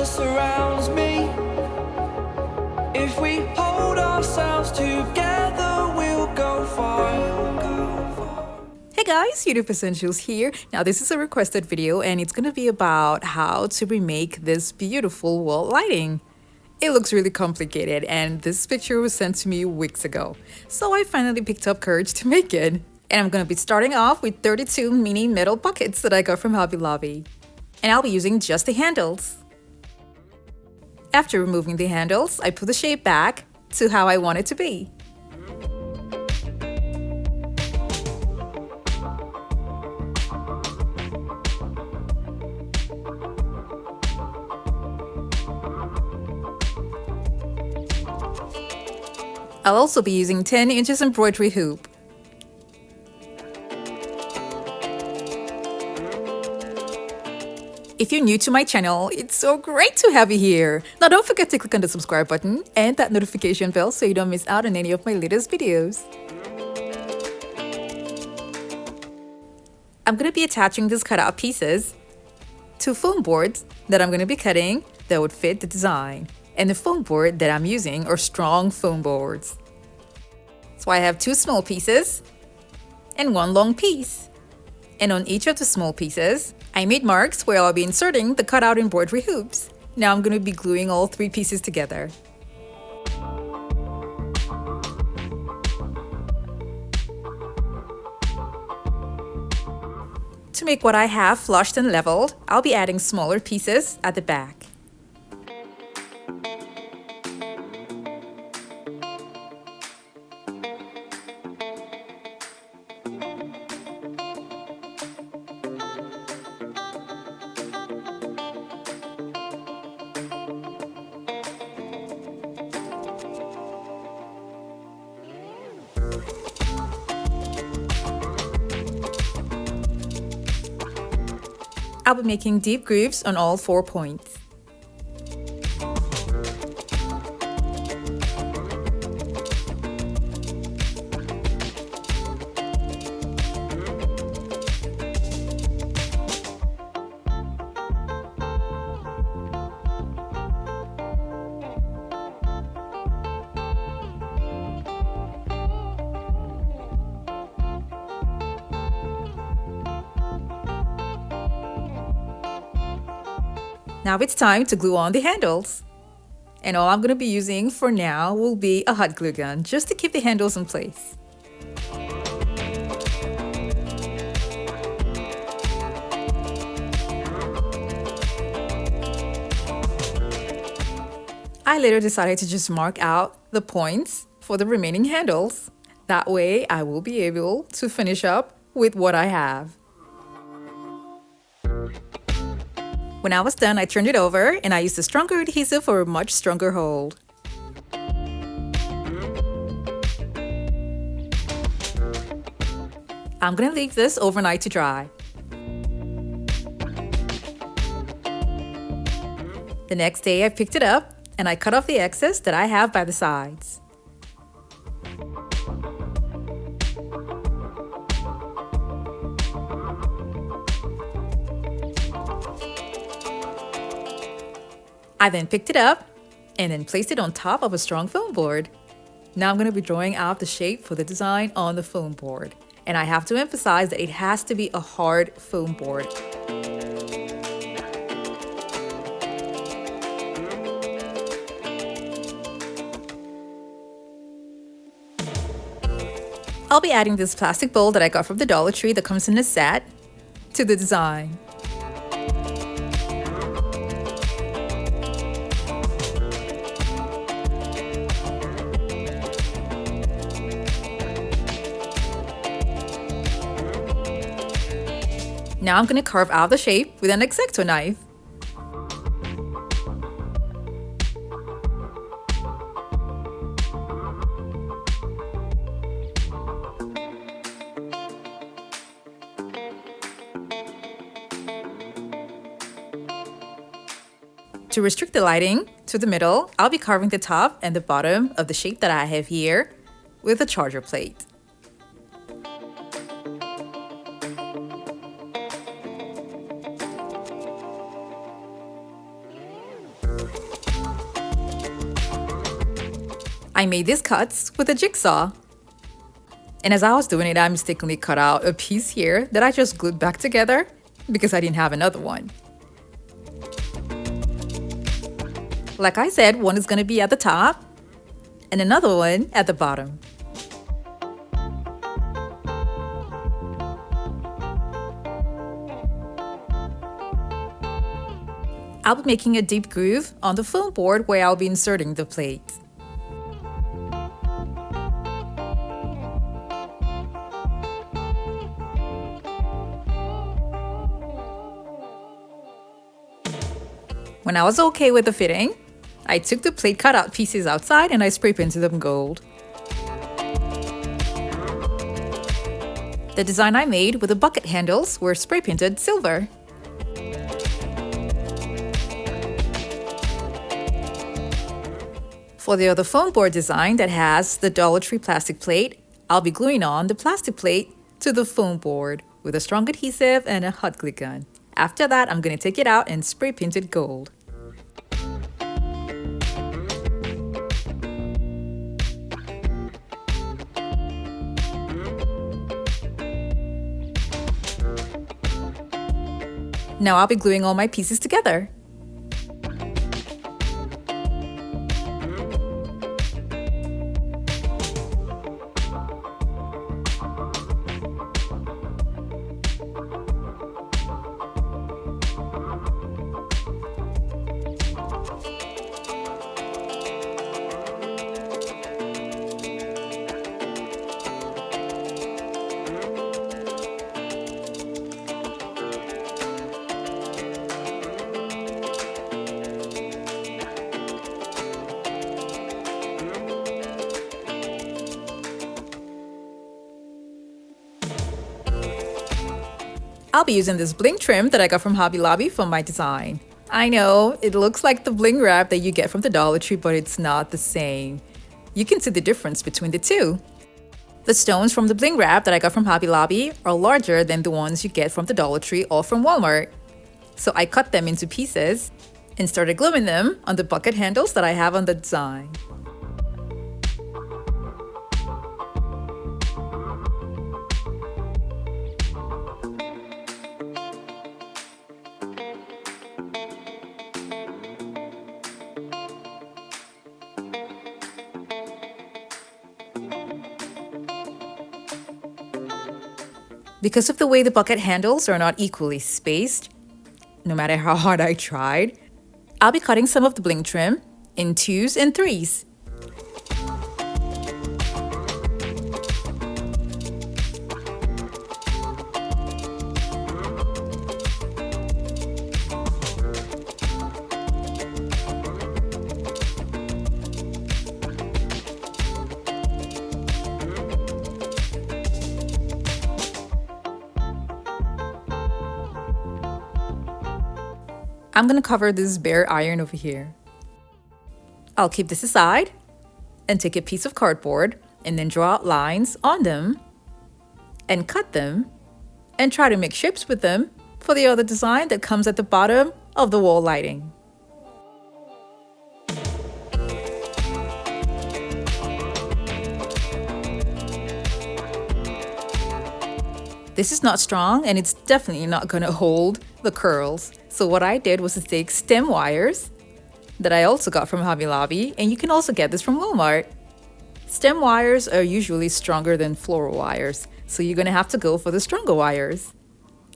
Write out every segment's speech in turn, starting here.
surrounds me. If we hold ourselves together, we'll go far. Hey guys, Yoduvh Essentials here. Now this is a requested video and it's gonna be about how to remake this beautiful wall lighting. It looks really complicated and this picture was sent to me weeks ago. So I finally picked up courage to make it. And I'm gonna be starting off with 32 mini metal buckets that I got from Hobby Lobby. And I'll be using just the handles. After removing the handles, I put the shape back to how I want it to be. I'll also be using 10 inches embroidery hoop. If you're new to my channel, it's so great to have you here. Now don't forget to click on the subscribe button and that notification bell so you don't miss out on any of my latest videos. I'm going to be attaching these cutout pieces to foam boards that I'm going to be cutting that would fit the design. And the foam board that I'm using are strong foam boards. So I have 2 small pieces and 1 long piece. And on each of the small pieces, I made marks where I'll be inserting the cutout embroidery hoops. Now I'm going to be gluing all 3 pieces together. To make what I have flushed and leveled, I'll be adding smaller pieces at the back. I'll be making deep grooves on all 4 points. Now it's time to glue on the handles. And all I'm going to be using for now will be a hot glue gun just to keep the handles in place. I later decided to just mark out the points for the remaining handles. That way I will be able to finish up with what I have. When I was done, I turned it over and I used a stronger adhesive for a much stronger hold. I'm going to leave this overnight to dry. The next day I picked it up and I cut off the excess that I have by the sides. I then picked it up and then placed it on top of a strong foam board. Now I'm going to be drawing out the shape for the design on the foam board. And I have to emphasize that it has to be a hard foam board. I'll be adding this plastic bowl that I got from the Dollar Tree that comes in a set to the design. Now I'm going to carve out the shape with an X-Acto knife. To restrict the lighting to the middle, I'll be carving the top and the bottom of the shape that I have here with a charger plate. I made these cuts with a jigsaw. And as I was doing it, I mistakenly cut out a piece here that I just glued back together because I didn't have another one. Like I said, one is going to be at the top and another one at the bottom. I'll be making a deep groove on the foam board where I'll be inserting the plate. When I was okay with the fitting, I took the plate cutout pieces outside and I spray painted them gold. The design I made with the bucket handles were spray painted silver. For the other foam board design that has the Dollar Tree plastic plate, I'll be gluing on the plastic plate to the foam board with a strong adhesive and a hot glue gun. After that, I'm going to take it out and spray paint it gold. Now I'll be gluing all my pieces together. I'll be using this bling trim that I got from Hobby Lobby for my design. I know, it looks like the bling wrap that you get from the Dollar Tree, but it's not the same. You can see the difference between the two. The stones from the bling wrap that I got from Hobby Lobby are larger than the ones you get from the Dollar Tree or from Walmart. So I cut them into pieces and started gluing them on the bucket handles that I have on the design. Because of the way the bucket handles are not equally spaced, no matter how hard I tried, I'll be cutting some of the bling trim in 2s and 3s. I'm gonna cover this bare iron over here. I'll keep this aside and take a piece of cardboard and then draw out lines on them and cut them and try to make shapes with them for the other design that comes at the bottom of the wall lighting. This is not strong and it's definitely not gonna hold the curls. So what I did was to take stem wires that I also got from Hobby Lobby, and you can also get this from Walmart. Stem wires are usually stronger than floral wires, so you're gonna have to go for the stronger wires.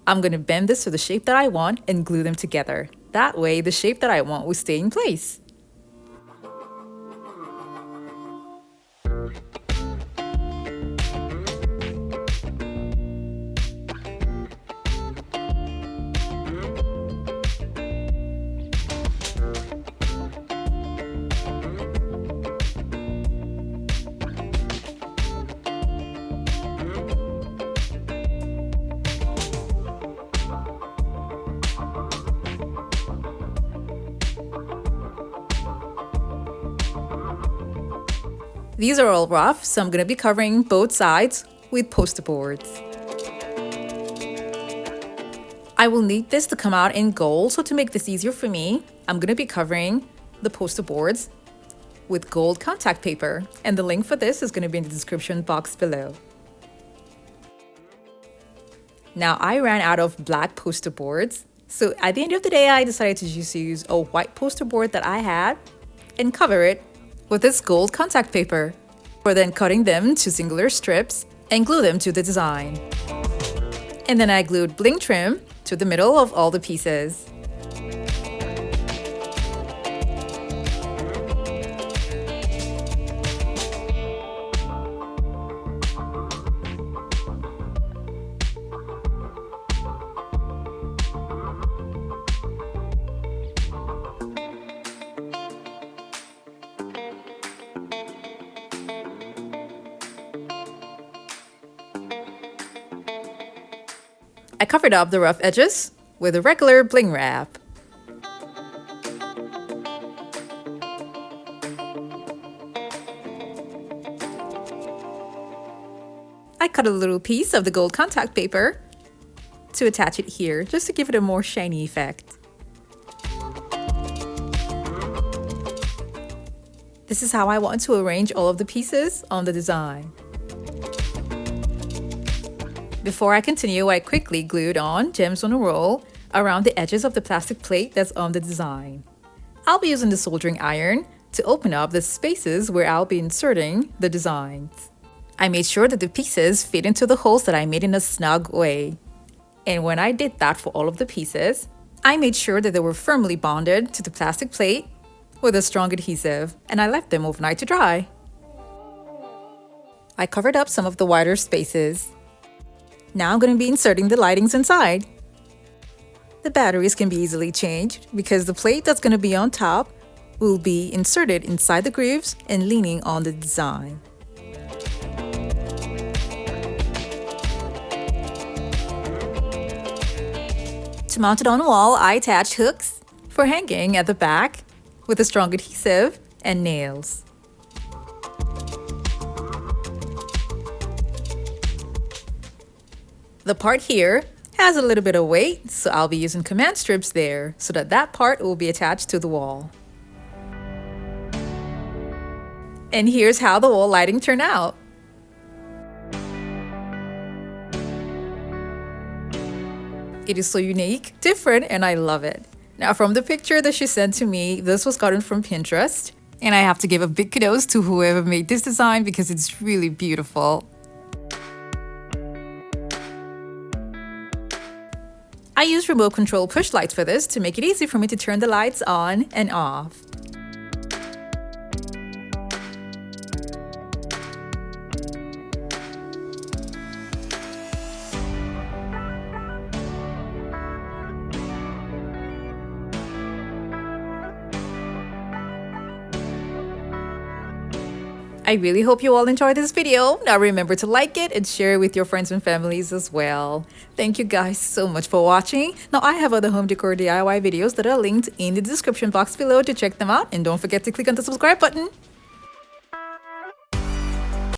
I'm gonna bend this to the shape that I want and glue them together. That way the shape that I want will stay in place. These are all rough, so I'm going to be covering both sides with poster boards. I will need this to come out in gold, so to make this easier for me, I'm going to be covering the poster boards with gold contact paper, and the link for this is going to be in the description box below. Now I ran out of black poster boards, so at the end of the day I decided to just use a white poster board that I had and cover it with this gold contact paper, for then cutting them to singular strips and glue them to the design. And then I glued Bling Trim to the middle of all the pieces. I covered up the rough edges with a regular bling wrap. I cut a little piece of the gold contact paper to attach it here, just to give it a more shiny effect. This is how I want to arrange all of the pieces on the design. Before I continue, I quickly glued on gems on a roll around the edges of the plastic plate that's on the design. I'll be using the soldering iron to open up the spaces where I'll be inserting the designs. I made sure that the pieces fit into the holes that I made in a snug way. And when I did that for all of the pieces, I made sure that they were firmly bonded to the plastic plate with a strong adhesive, and I left them overnight to dry. I covered up some of the wider spaces. Now I'm going to be inserting the lightings inside. The batteries can be easily changed because the plate that's going to be on top will be inserted inside the grooves and leaning on the design. To mount it on the wall, I attached hooks for hanging at the back with a strong adhesive and nails. The part here has a little bit of weight, so I'll be using command strips there so that that part will be attached to the wall. And here's how the wall lighting turned out. It is so unique, different, and I love it. Now, from the picture that she sent to me, this was gotten from Pinterest, and I have to give a big kudos to whoever made this design because it's really beautiful. I used remote control push lights for this to make it easy for me to turn the lights on and off. I really hope you all enjoyed this video. Now remember to like it and share it with your friends and families as well. Thank you guys so much for watching. Now I have other home decor DIY videos that are linked in the description box below to check them out, and don't forget to click on the subscribe button.